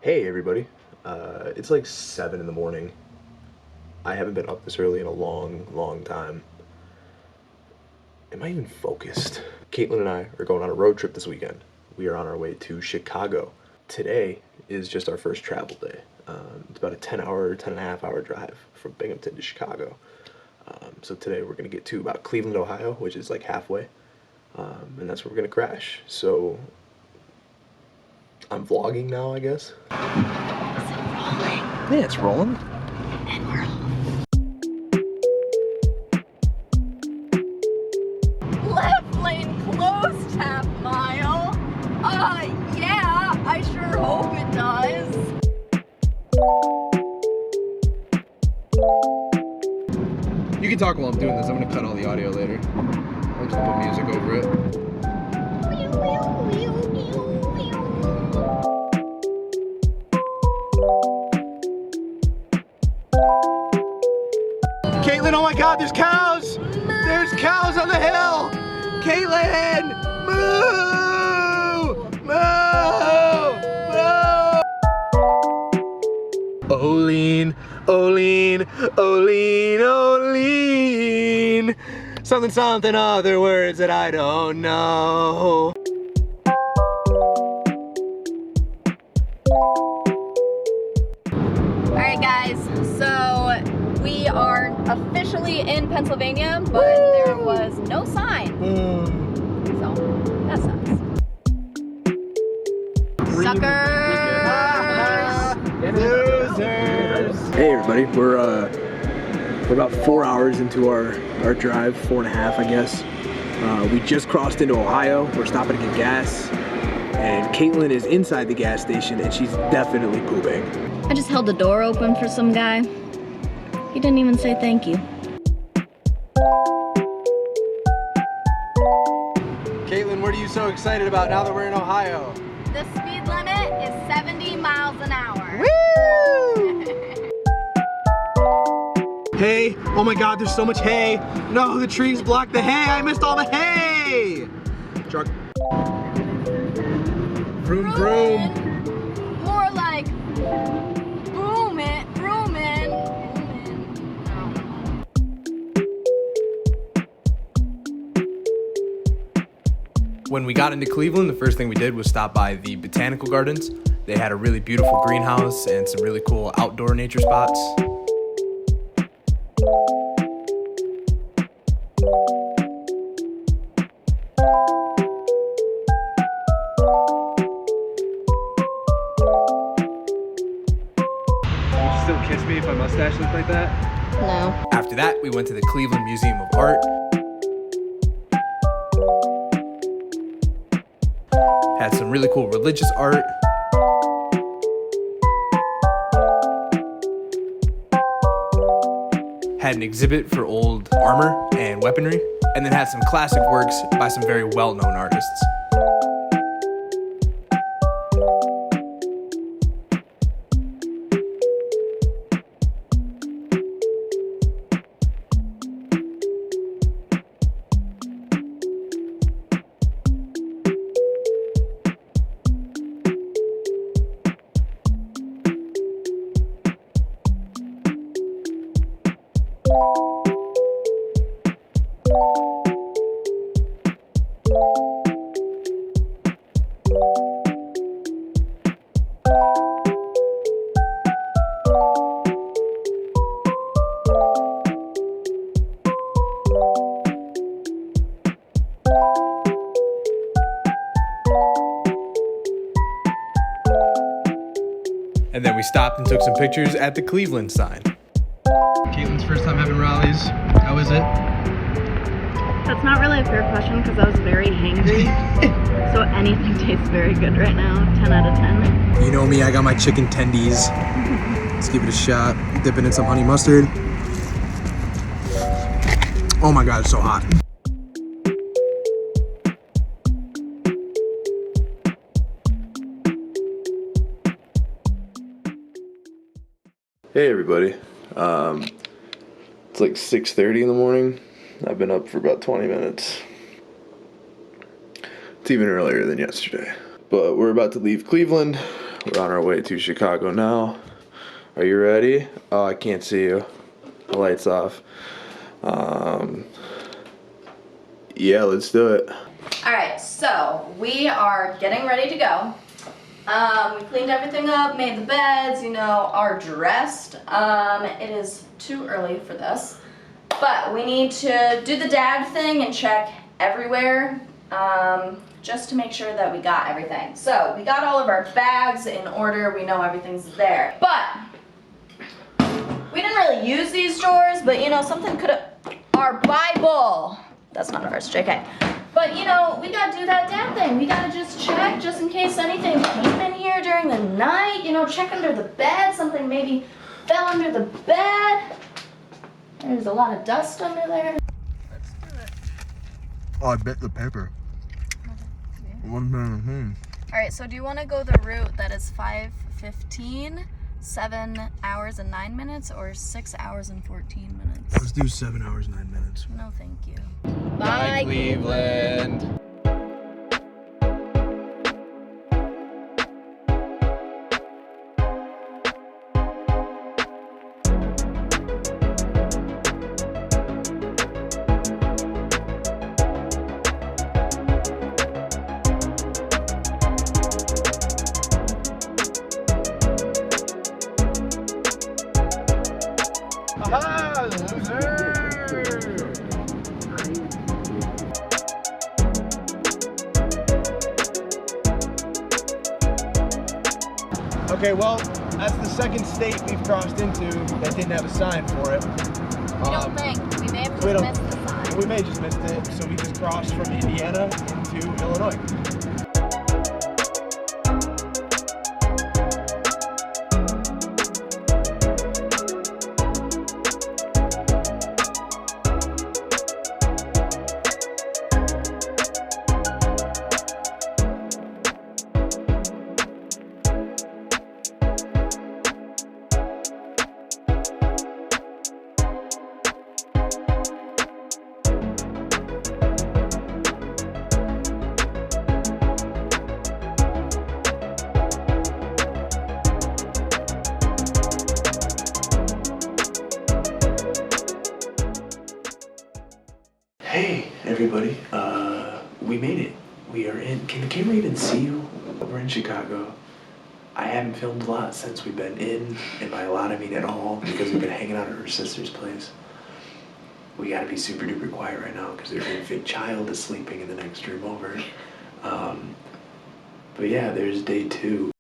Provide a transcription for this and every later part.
Hey everybody, it's like 7 in the morning. I haven't been up this early in a long time. Am I even focused? Caitlin and I are going on a road trip this weekend. We are on our way to Chicago. Today is just our first travel day. It's about a 10.5 hour drive from Binghamton to Chicago. So today we're gonna get to about Cleveland, Ohio, which is like halfway. And that's where we're gonna crash. So I'm vlogging now, I guess. Yeah, it's rolling. And we're left lane closed half mile. Yeah, I sure hope it does. You can talk while I'm doing this. I'm gonna cut all the audio later. I'm just gonna put music over it. Caitlin, oh my God, there's cows! There's cows on the hill! Caitlin! Moo! Moo! Moo! Oline, Oline, Oline, Oline. Something, other words that I don't know. Alright guys, so we are officially in Pennsylvania, but there was no sign. So that sucks. Suckers! Losers! Hey everybody, we're about 4 hours into our drive, 4.5 I guess. We just crossed into Ohio. We're stopping to get gas. And Caitlin is inside the gas station and she's definitely pooping. I just held the door open for some guy. He didn't even say thank you. Caitlin, what are you so excited about now that we're in Ohio? The speed limit is 70 miles an hour. Woo! Hay! Oh my God, there's so much hay! No, the trees block the hay! I missed all the hay! Truck. Vroom vroom. More like broomin'. When we got into Cleveland, the first thing we did was stop by the botanical gardens. They had a really beautiful greenhouse and some really cool outdoor nature spots. Would you still kiss me if my mustache looked like that? No. After that, we went to the Cleveland Museum of Art. Had some really cool religious art. Had an exhibit for old armor and weaponry. And then had some classic works by some very well-known artists. And then we stopped and took some pictures at the Cleveland sign. Caitlin's first time having rallies. How is it? That's not really a fair question because I was very hangry. So anything tastes very good right now. 10 out of 10. You know me, I got my chicken tendies. Let's give it a shot. Dip it in some honey mustard. Oh my God, it's so hot. Hey everybody, it's like 6:30 in the morning. I've been up for about 20 minutes. It's even earlier than yesterday. But we're about to leave Cleveland. We're on our way to Chicago now. Are you ready? Oh, I can't see you. The light's off. Yeah, let's do it. All right, so we are getting ready to go. We cleaned everything up, made the beds, you know, are dressed. It is too early for this, but we need to do the dad thing and check everywhere, just to make sure that we got everything. So we got all of our bags in order, we know everything's there. But we didn't really use these drawers, but you know, something could have, our Bible, that's not a verse, JK. But you know, we gotta do that dad thing. We gotta just check, just in case anything came in here during the night. You know, check under the bed. Something maybe fell under the bed. There's a lot of dust under there. Let's do it. Oh, I bit the paper. All right, so do you want to go the route that is 5:15, 7 hours and 9 minutes, or 6 hours and 14 minutes? Let's do 7 hours, 9 minutes. No, thank you. Bye, Cleveland. Aha, loser! Okay, well, that's the second state we've crossed into that didn't have a sign for it. We don't think. We may have we just don't- missed the sign. We may just missed it, so we just crossed from Indiana into Illinois. Hey, everybody. We made it. We are in. Can the camera even see you? We're in Chicago. I haven't filmed a lot since we've been in, and by a lot I mean at all, because we've been hanging out at her sister's place. We gotta be super duper quiet right now because their infant child is sleeping in the next room over. But yeah, there's day 2.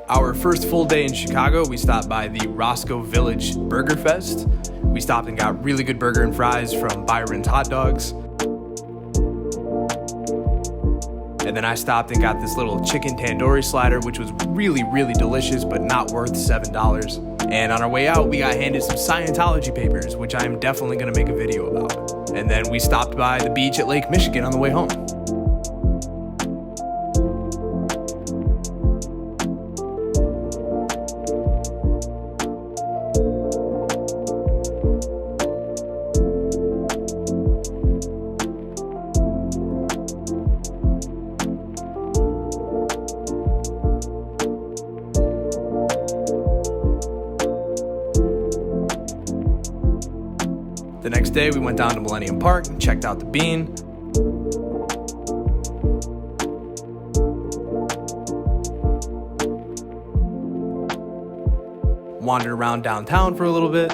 Our first full day in Chicago, we stopped by the Roscoe Village Burger Fest. We stopped and got really good burger and fries from Byron's Hot Dogs. And then I stopped and got this little chicken tandoori slider, which was really, really delicious, but not worth $7. And on our way out, we got handed some Scientology papers, which I'm definitely gonna make a video about. And then we stopped by the beach at Lake Michigan on the way home. The next day, we went down to Millennium Park and checked out the Bean. Wandered around downtown for a little bit.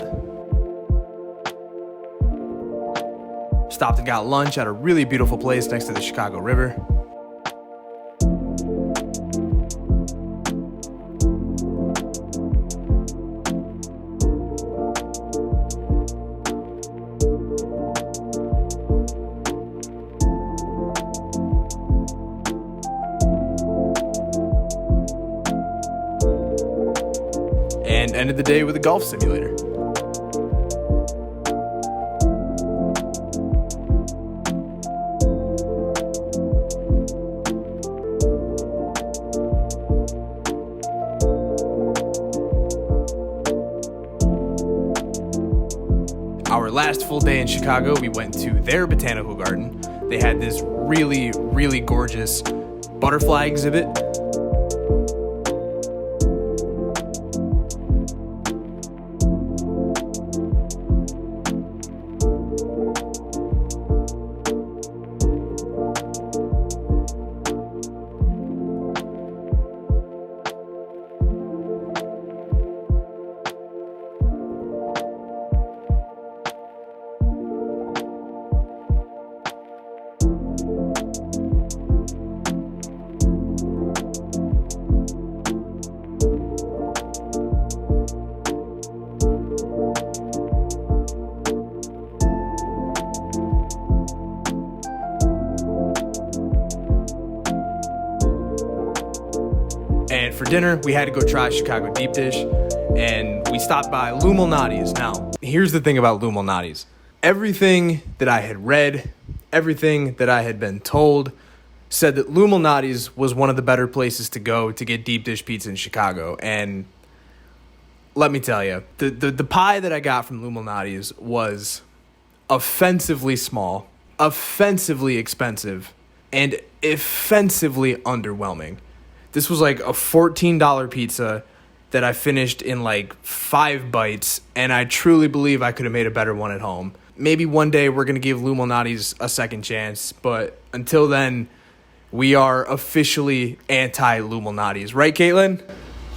Stopped and got lunch at a really beautiful place next to the Chicago River. And ended the day with a golf simulator. last full day in Chicago, we went to their botanical garden. They had this really, really gorgeous butterfly exhibit. And for dinner, we had to go try Chicago deep dish, and we stopped by Lou Malnati's. Now, here's the thing about Lou Malnati's. Everything that I had read, everything that I had been told, said that Lou Malnati's was one of the better places to go to get deep dish pizza in Chicago. And let me tell you, the pie that I got from Lou Malnati's was offensively small, offensively expensive, and offensively underwhelming. This was like a $14 pizza that I finished in like 5 bites, and I truly believe I could have made a better one at home. Maybe one day we're going to give Lou Malnati's a second chance, but until then, we are officially anti-Lou Malnati's. Right, Caitlin?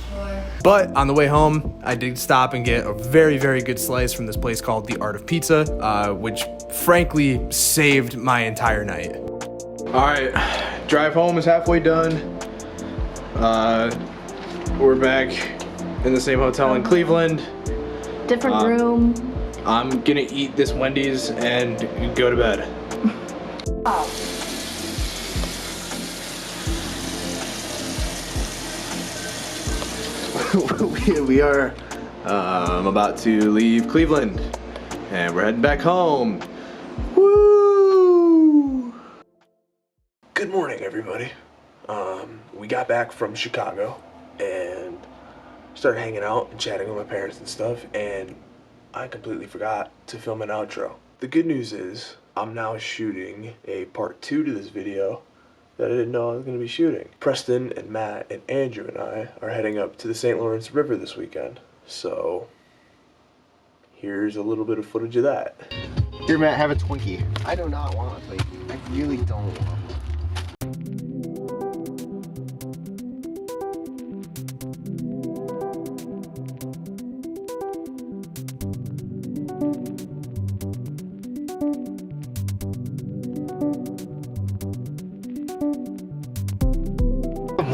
Sure. But on the way home, I did stop and get a very, very good slice from this place called The Art of Pizza, which frankly saved my entire night. All right, drive home is halfway done. We're back in the same hotel in Cleveland. Different room. I'm gonna eat this Wendy's and go to bed. We are about to leave Cleveland and we're heading back home. Woo! Good morning, everybody. We got back from Chicago and started hanging out and chatting with my parents and stuff, and I completely forgot to film an outro. The good news is I'm now shooting a part 2 to this video that I didn't know I was going to be shooting. Preston and Matt and Andrew and I are heading up to the St. Lawrence River this weekend, so here's a little bit of footage of that. Here, Matt, have a Twinkie. I do not want a Twinkie. I really don't want.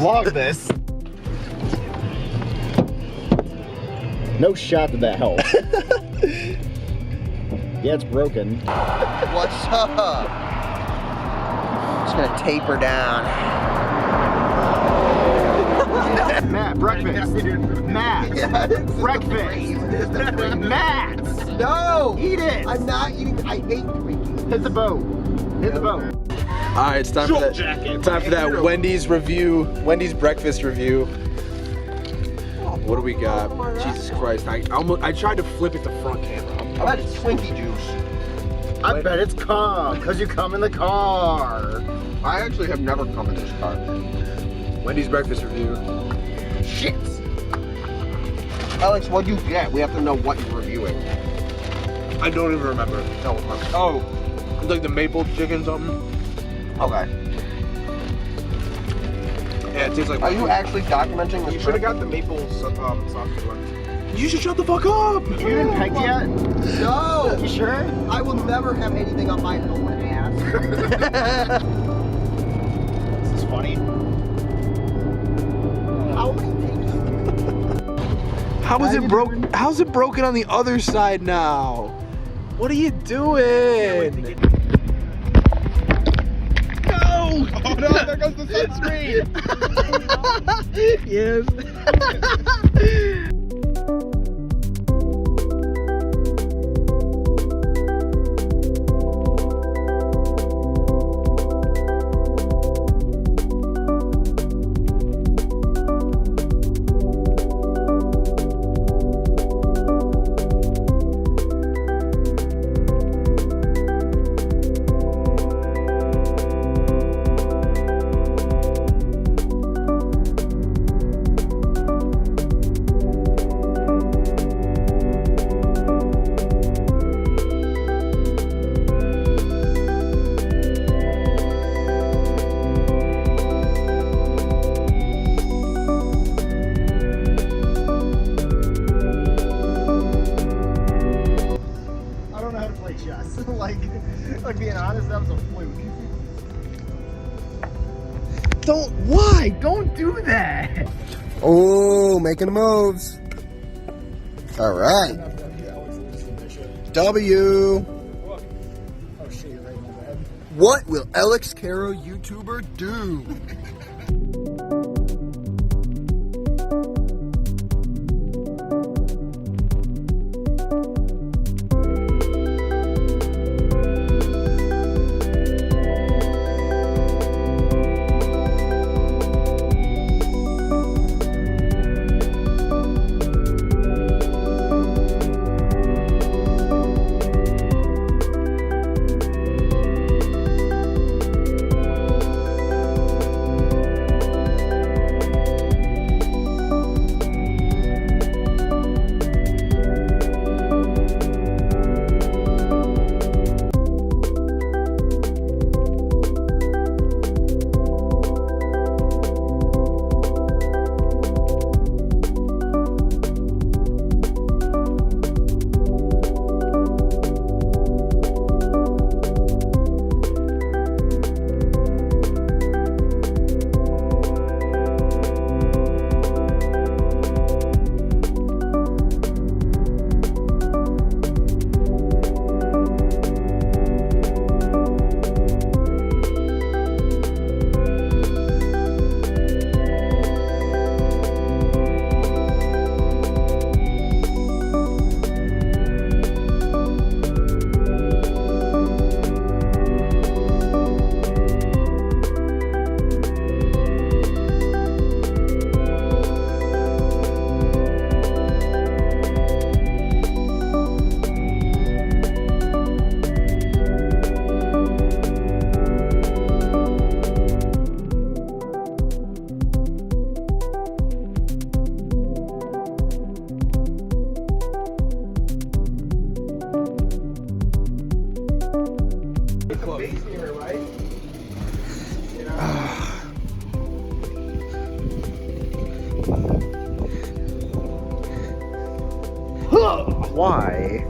Vlog this. No shot did that help. Yeah, it's broken. What's up? Just gonna taper down. Matt, breakfast. Matt, breakfast. Matt, No! eat it. I'm not eating. I hate Twinkies. Hit the boat. Hit the boat. All right, it's time for that Wendy's review, Wendy's breakfast review. What do we got? Jesus Christ! I tried to flip it to front camera. I bet it's Twinkie juice. I bet it's calm, because you come in the car. I actually have never come in this car. Wendy's breakfast review. Shit! Alex, what'd you get? We have to know what you're reviewing. I don't even remember. Tell us. Oh, it's like the maple chicken something. Okay. Yeah, it tastes like. Are you actually documenting this? You should have got the maple sausage one. You should shut the fuck up! You didn't pegged yet? No! You sure? I will never have anything on my own ass. This is funny. How many takes? How is it broken? How's it broken on the other side now? What are you doing? Oh no, there goes the sunscreen! Yes. Why? Don't do that. Oh, making the moves. All right. W. What will Elex Caro YouTuber do? Why?